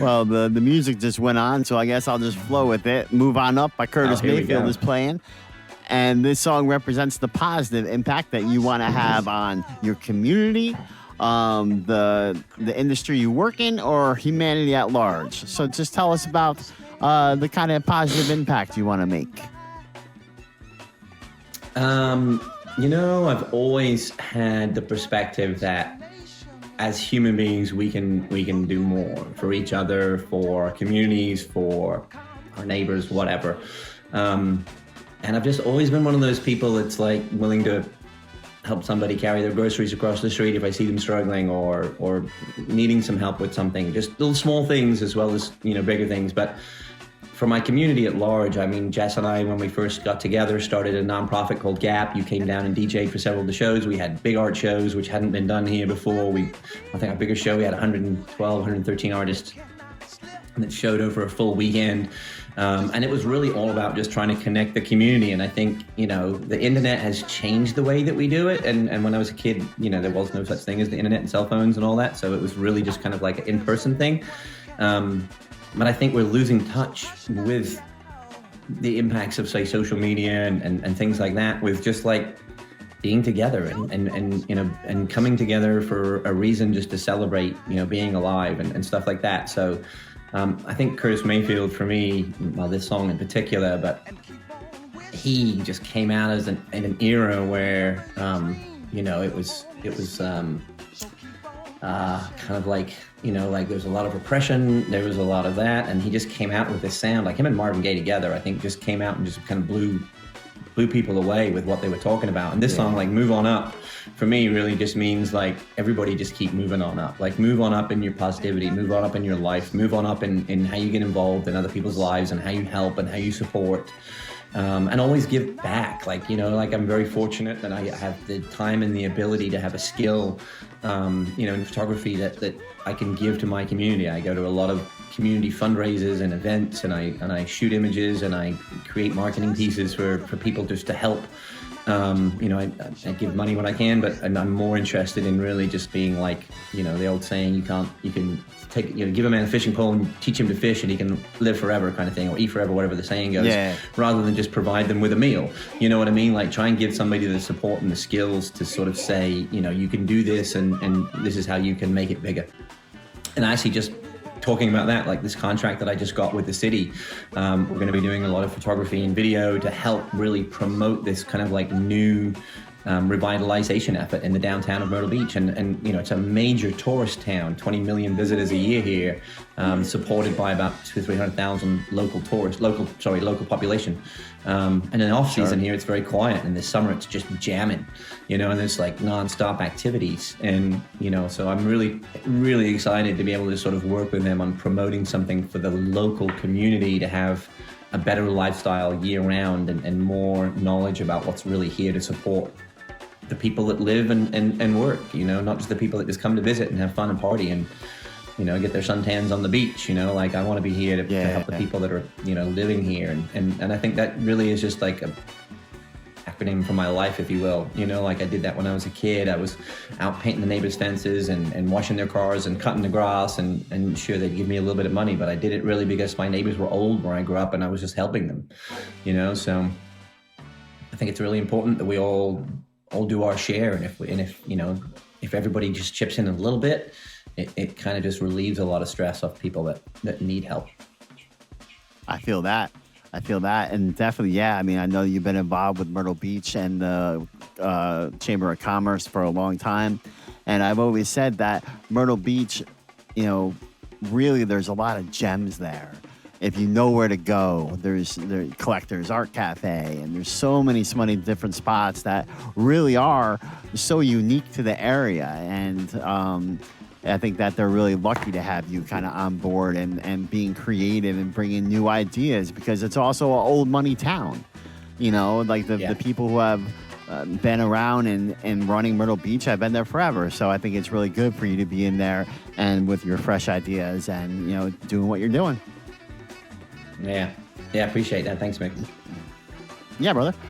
Well, the music just went on, so I guess I'll just flow with it. Move On Up by Curtis Here we Mayfield go. is playing. And this song represents the positive impact that you want to have on your community, the industry you work in, or humanity at large. So just tell us about the kind of positive impact you want to make. I've always had the perspective that as human beings, we can do more for each other, for our communities, for our neighbors, whatever. And I've just always been one of those people that's like willing to help somebody carry their groceries across the street if I see them struggling or needing some help with something. Just little small things as well as, bigger things. But for my community at large, I mean, Jess and I, when we first got together, started a nonprofit called Gap. You came down and DJ'd for several of the shows. We had big art shows, which hadn't been done here before. I think our biggest show, we had 112, 113 artists that showed over a full weekend. And it was really all about just trying to connect the community. And I think, the internet has changed the way that we do it. And when I was a kid, there was no such thing as the internet and cell phones and all that. So it was really just kind of like an in-person thing. But I think we're losing touch with the impacts of, say, social media and things like that, with just like being together and coming together for a reason, just to celebrate, being alive and stuff like that. So I think Curtis Mayfield, for me, well, this song in particular, but he just came out as in an era where, it was kind of like, like there's a lot of repression, there was a lot of that, and he just came out with this sound, like him and Marvin Gaye together, I think just came out and just kind of blew people away with what they were talking about. And this song, like Move On Up, for me really just means like everybody just keep moving on up, like move on up in your positivity, move on up in your life, move on up in how you get involved in other people's lives and how you help and how you support. And always give back. Like I'm very fortunate that I have the time and the ability to have a skill, in photography that I can give to my community. I go to a lot of community fundraisers and events, and I shoot images and I create marketing pieces for people just to help. I give money when I can, but I'm more interested in really just being like, the old saying, you can take, give a man a fishing pole and teach him to fish and he can live forever kind of thing, or eat forever, whatever the saying goes, rather than just provide them with a meal. You know what I mean? Like try and give somebody the support and the skills to sort of say, you can do this and this is how you can make it bigger. And actually just talking about that, like this contract that I just got with the city, we're going to be doing a lot of photography and video to help really promote this kind of like new revitalization effort in the downtown of Myrtle Beach. And it's a major tourist town, 20 million visitors a year here, supported by about 200,000-300,000 local population. And in off season here, it's very quiet. And this summer, it's just jamming, and there's like nonstop activities. And, so I'm really, really excited to be able to sort of work with them on promoting something for the local community to have a better lifestyle year round and more knowledge about what's really here to support the people that live and work, not just the people that just come to visit and have fun and party and, get their suntans on the beach, like I want to be here to help the people that are, living here. And I think that really is just like a acronym for my life, if you will. Like I did that when I was a kid. I was out painting the neighbors' fences and washing their cars and cutting the grass and sure, they'd give me a little bit of money, but I did it really because my neighbors were old where I grew up and I was just helping them, so I think it's really important that we all do our share. And if everybody just chips in a little bit, it kind of just relieves a lot of stress off people that need help. I feel that. And definitely, I mean, I know you've been involved with Myrtle Beach and the Chamber of Commerce for a long time. And I've always said that Myrtle Beach, really there's a lot of gems there. If you know where to go, there's Collector's Art Cafe, and there's so many different spots that really are so unique to the area. And I think that they're really lucky to have you kind of on board and being creative and bringing new ideas, because it's also an old money town. Like the people who have been around and running Myrtle Beach have been there forever. So I think it's really good for you to be in there and with your fresh ideas and, doing what you're doing. Yeah, appreciate that. Thanks, Mick. Yeah, brother.